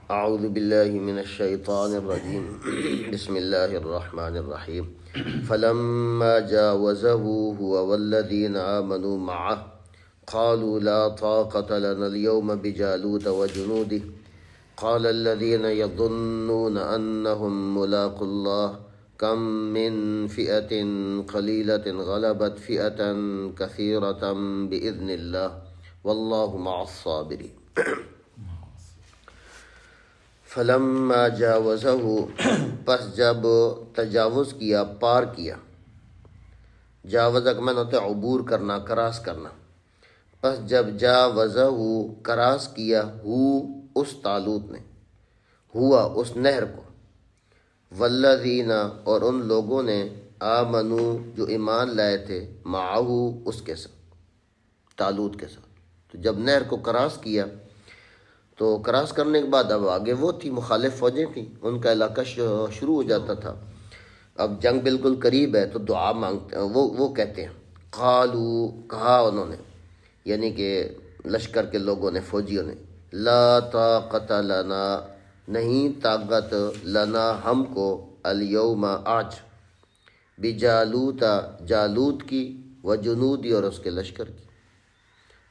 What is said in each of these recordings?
اعوذ باللہ من الشیطان الرجیم بسم اللہ الرحمن الرحیم فلما جاوزه هو والذین آمنوا معه قالوا لا طاقة لنا اليوم بجالوت وجنوده قال الذين يظنون أنهم ملاقو الله كم من فئة قليلة غلبت فئة كثيرة بإذن الله والله مع الصابرين فلما جاوزه پس جب تجاوز کیا، پار کیا، جاوزہ کا معنی ہوتا ہے عبور کرنا، کراس کرنا، پس جب جاوزہ کراس کیا ہو اس طالوت نے، ہوا اس نہر کو، والذین اور ان لوگوں نے آمنو جو ایمان لائے تھے، معہو اس کے ساتھ، طالوت کے ساتھ. تو جب نہر کو کراس کیا تو کراس کرنے کے بعد اب آگے وہ تھی، مخالف فوجیں تھیں، ان کا علاقہ شروع ہو جاتا تھا. اب جنگ بالکل قریب ہے تو دعا مانگتے ہیں، وہ کہتے ہیں قالو کہا انہوں نے، یعنی کہ لشکر کے لوگوں نے، فوجیوں نے، لا طاقت لنا نہیں طاقت، لنا ہم کو، الیوم آج، بجالوت جالوت کی، وجنودی اور اس کے لشکر کی.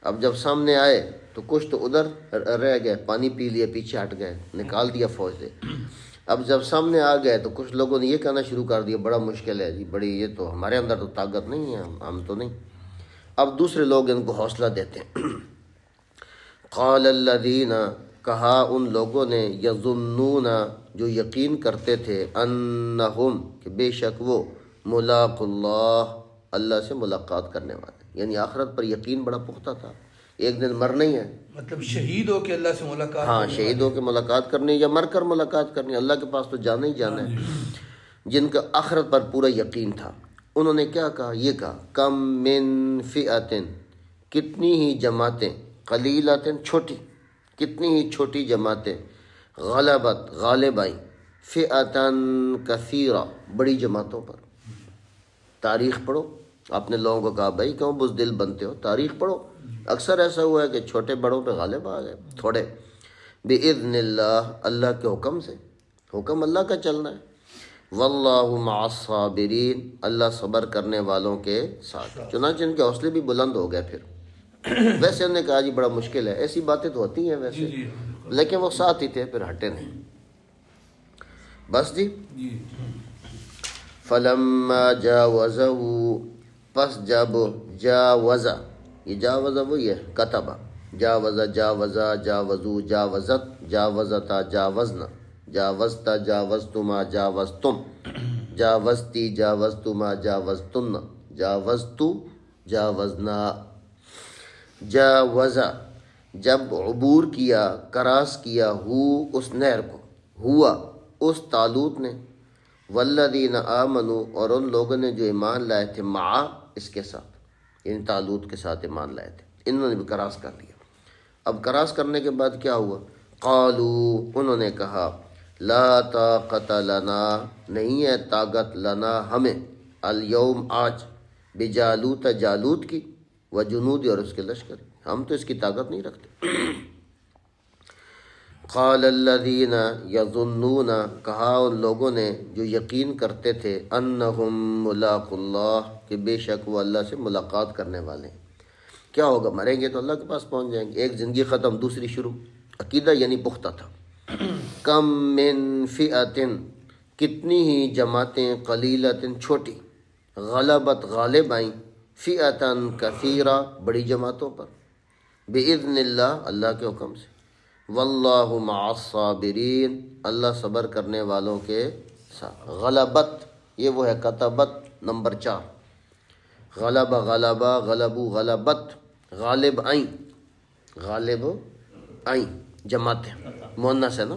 اب جب سامنے آئے تو کچھ تو ادھر رہ گئے، پانی پی لیے، پیچھے ہٹ گئے، نکال دیا فوج سے. اب جب سامنے آ گئے تو کچھ لوگوں نے یہ کہنا شروع کر دیا بڑا مشکل ہے جی، بڑی یہ تو ہمارے اندر تو طاقت نہیں ہے، ہم تو نہیں. اب دوسرے لوگ ان کو حوصلہ دیتے ہیں. قال الذین کہا ان لوگوں نے، یظنون جو یقین کرتے تھے، انہم کہ بے شک وہ، ملاق اللہ اللہ سے ملاقات کرنے والے، یعنی آخرت پر یقین بڑا پختہ تھا، ایک دن مرنا ہی ہے. مطلب شہید ہو کے اللہ سے ملاقات، ہاں شہید ہو کے ملاقات کرنی یا مر کر ملاقات کرنی، اللہ کے پاس تو جانا ہی جانا ہے. جن کا آخرت پر پورا یقین تھا، انہوں نے کیا کہا؟ یہ کہا کم من فئتن کتنی ہی جماعتیں، قلیلتن چھوٹی، کتنی ہی چھوٹی جماعتیں، غلبت غالب آئیں، فئتن کثیرہ بڑی جماعتوں پر. تاریخ پڑھو، اپنے لوگوں کو کہا بھائی کیوں بزدل بنتے ہو، تاریخ پڑھو، اکثر ایسا ہوا ہے کہ چھوٹے بڑوں پہ غالب آ گئے تھوڑے. بِإِذْنِ اللہ اللہ کے حکم سے، حکم اللہ کا چلنا ہے. واللہ مع الصابرین اللہ صبر کرنے والوں کے ساتھ. چنانچہ ان کے حوصلے بھی بلند ہو گئے. پھر ویسے انہوں نے کہا جی بڑا مشکل ہے، ایسی باتیں تو ہوتی ہیں ویسے، لیکن وہ ساتھ ہی تھے، پھر ہٹے نہیں. بس جی. فلما جاوزہ پس جب جاوزہ، یہ جاوزہ وہی ہے کتبہ، جاوزہ جاوزہ جاوزو جاوزت جاوزتا جاوزنا جاوزتا جاوزتما جاوزتم جاوزتی جاوزتما جاوزتن جاوزتو جاوزنا. جاوزہ جب عبور کیا، کراس کیا، ہو اس نہر کو، ہوا اس طالوت نے، والذین آمنوا اور ان لوگوں نے جو ایمان لائے تھے، مع اس کے ساتھ، یعنی طالوت کے ساتھ ایمان لائے تھے، انہوں نے بھی کراس کر لیا. اب کراس کرنے کے بعد کیا ہوا؟ قالو انہوں نے کہا لا طاقت لنا نہیں ہے طاقت، لنا ہمیں، الیوم آج، بجالوت جالوت کی، وجنودی اور اس کے لشکر، ہم تو اس کی طاقت نہیں رکھتے. قال الذین یظنون کہا ان لوگوں نے جو یقین کرتے تھے، انہم ملاق اللہ کہ بے شک وہ اللہ سے ملاقات کرنے والے ہیں. کیا ہوگا؟ مریں گے تو اللہ کے پاس پہنچ جائیں گے، ایک زندگی ختم دوسری شروع. عقیدہ یعنی پختہ تھا. کم من فئتن کتنی ہی جماعتیں، قلیلتن چھوٹی، غلبت غالب آئیں، فئتن کثیرہ بڑی جماعتوں پر، بِإِذْنِ اللہ اللہ کے حکم سے. واللہ مع الصابرین اللہ صبر کرنے والوں کے ساتھ. غلبت یہ وہ ہے کتبت نمبر 4. غلب غلبہ غلبو غلبت غالب آئیں، غالب آئیں جماعتیں، مؤنث ہے نا،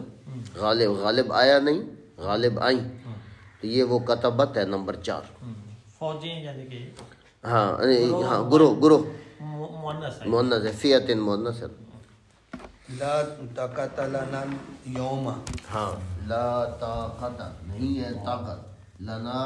غالب غالب آیا نہیں، غالب آئیں، تو یہ وہ کتبت ہے نمبر 4. فوجیں یعنی کہ ہاں گروہ مؤنث ہے، فئتن مؤنث ہے. لا طاقت لنا یوم، ہاں لا طاقت نہیں ہے طاقت، لنا